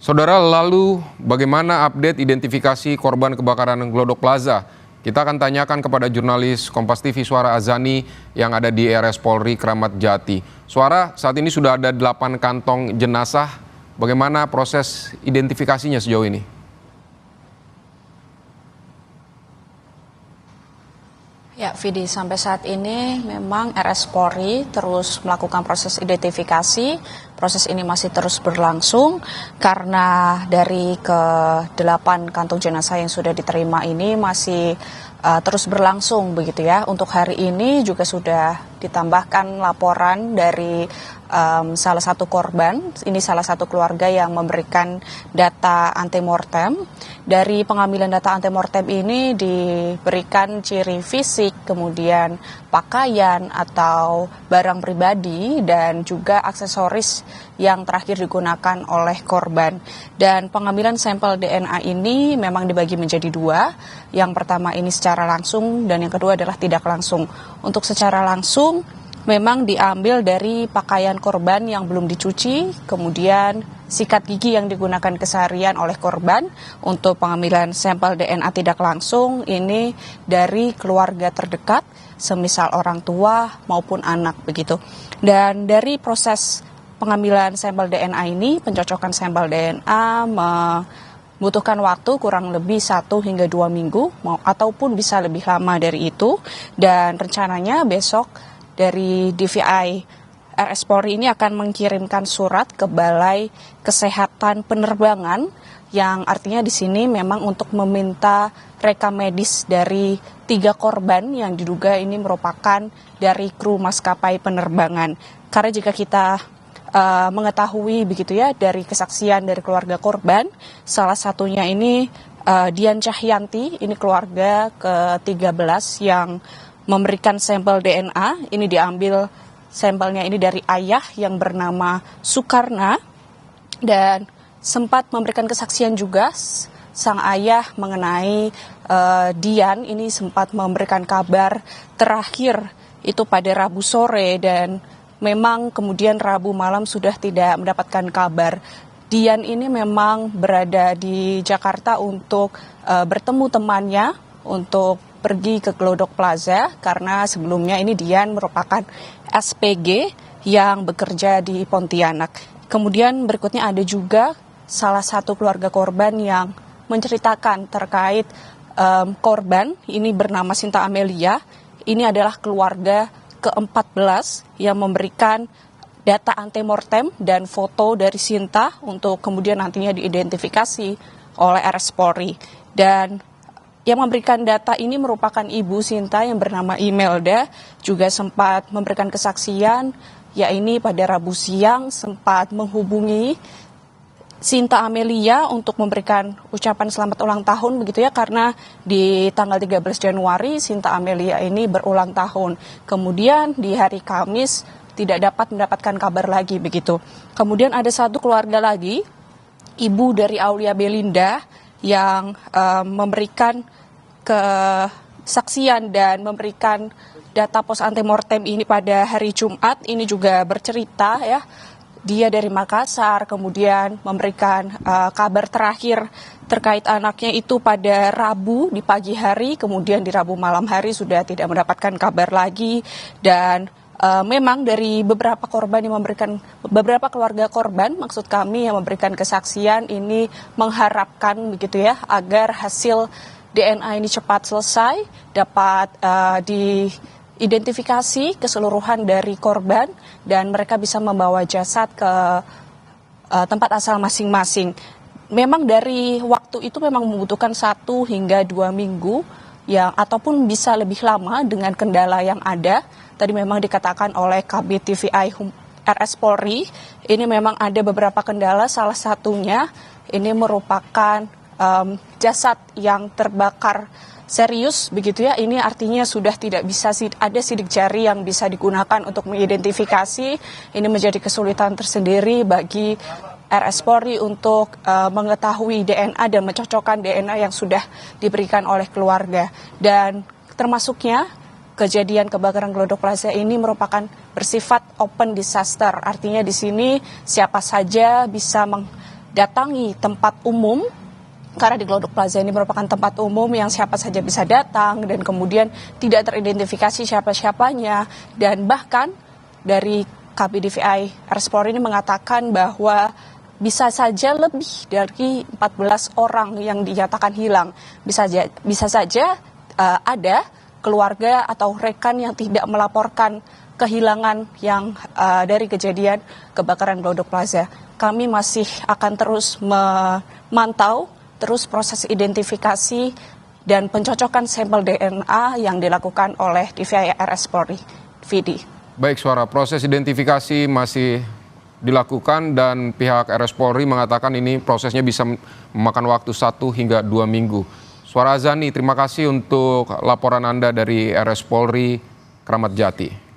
Saudara, lalu bagaimana update identifikasi korban kebakaran Glodok Plaza? Kita akan tanyakan kepada jurnalis Kompas TV Suara Azani yang ada di RS Polri Kramat Jati. Suara, saat ini sudah ada 8 kantong jenazah. Bagaimana proses identifikasinya sejauh ini? Ya, Vidi, sampai saat ini memang RS Polri terus melakukan proses identifikasi. Proses ini masih terus berlangsung karena dari ke-8 kantong jenazah yang sudah diterima ini masih terus berlangsung begitu ya. Untuk hari ini juga sudah ditambahkan laporan dari salah satu korban. Ini salah satu keluarga yang memberikan data antemortem. Dari pengambilan data antemortem ini diberikan ciri fisik, kemudian pakaian atau barang pribadi dan juga aksesoris yang terakhir digunakan oleh korban. Dan pengambilan sampel DNA ini memang dibagi menjadi 2. Yang pertama ini secara langsung dan yang kedua adalah tidak langsung. Untuk secara langsung memang diambil dari pakaian korban yang belum dicuci, kemudian sikat gigi yang digunakan keseharian oleh korban. Untuk pengambilan sampel DNA tidak langsung ini dari keluarga terdekat, semisal orang tua maupun anak begitu. Dan dari proses pengambilan sampel DNA ini, pencocokan sampel DNA membutuhkan waktu kurang lebih 1 hingga 2 minggu ataupun bisa lebih lama dari itu. Dan rencananya besok dari DVI RS Polri ini akan mengirimkan surat ke Balai Kesehatan Penerbangan yang artinya di sini memang untuk meminta rekam medis dari 3 korban yang diduga ini merupakan dari kru maskapai penerbangan. Karena jika kita mengetahui begitu ya dari kesaksian dari keluarga korban, salah satunya ini Dian Cahyanti, ini keluarga ke-13 yang memberikan sampel DNA. Ini diambil sampelnya ini dari ayah yang bernama Sukarna dan sempat memberikan kesaksian juga sang ayah mengenai Dian ini sempat memberikan kabar terakhir itu pada Rabu sore dan memang kemudian Rabu malam sudah tidak mendapatkan kabar. Dian ini memang berada di Jakarta untuk bertemu temannya untuk pergi ke Glodok Plaza karena sebelumnya ini Dian merupakan SPG yang bekerja di Pontianak. Kemudian berikutnya ada juga salah satu keluarga korban yang menceritakan terkait korban ini bernama Sinta Amelia. Ini adalah keluarga ke-14 yang memberikan data antemortem dan foto dari Sinta untuk kemudian nantinya diidentifikasi oleh RS Polri. Dan yang memberikan data ini merupakan ibu Sinta yang bernama Imelda, juga sempat memberikan kesaksian, yakni pada Rabu siang sempat menghubungi Sinta Amelia untuk memberikan ucapan selamat ulang tahun begitu ya, karena di tanggal 13 Januari Sinta Amelia ini berulang tahun. Kemudian di hari Kamis tidak dapat mendapatkan kabar lagi begitu. Kemudian ada satu keluarga lagi, ibu dari Aulia Belinda yang memberikan kesaksian dan memberikan data pos antemortem ini pada hari Jumat. Ini juga bercerita ya, dia dari Makassar kemudian memberikan kabar terakhir terkait anaknya itu pada Rabu di pagi hari, kemudian di Rabu malam hari sudah tidak mendapatkan kabar lagi. Dan memang dari beberapa korban yang memberikan, beberapa keluarga korban maksud kami yang memberikan kesaksian ini mengharapkan begitu ya agar hasil DNA ini cepat selesai, dapat diidentifikasi keseluruhan dari korban dan mereka bisa membawa jasad ke tempat asal masing-masing. Memang dari waktu itu memang membutuhkan 1 hingga 2 minggu yang ataupun bisa lebih lama dengan kendala yang ada. Tadi memang dikatakan oleh Kabid TVI RS Polri, ini memang ada beberapa kendala, salah satunya ini merupakan jasad yang terbakar serius begitu ya. Ini artinya sudah tidak bisa ada sidik jari yang bisa digunakan untuk mengidentifikasi. Ini menjadi kesulitan tersendiri bagi RS Polri untuk mengetahui DNA dan mencocokkan DNA yang sudah diberikan oleh keluarga. Dan termasuknya kejadian kebakaran Glodok Plaza ini merupakan bersifat open disaster. Artinya di sini siapa saja bisa datangi tempat umum, karena di Glodok Plaza ini merupakan tempat umum yang siapa saja bisa datang dan kemudian tidak teridentifikasi siapa-siapanya, dan bahkan dari KPDVI RS Polri ini mengatakan bahwa bisa saja lebih dari 14 orang yang dinyatakan hilang. Bisa saja ada keluarga atau rekan yang tidak melaporkan kehilangan yang dari kejadian kebakaran Glodok Plaza. Kami masih akan terus memantau terus proses identifikasi dan pencocokan sampel DNA yang dilakukan oleh DVI RS Polri. Vidi. Baik, Suara, proses identifikasi masih dilakukan dan pihak RS Polri mengatakan ini prosesnya bisa memakan waktu 1 hingga 2 minggu. Suara Azani, terima kasih untuk laporan Anda dari RS Polri Kramat Jati.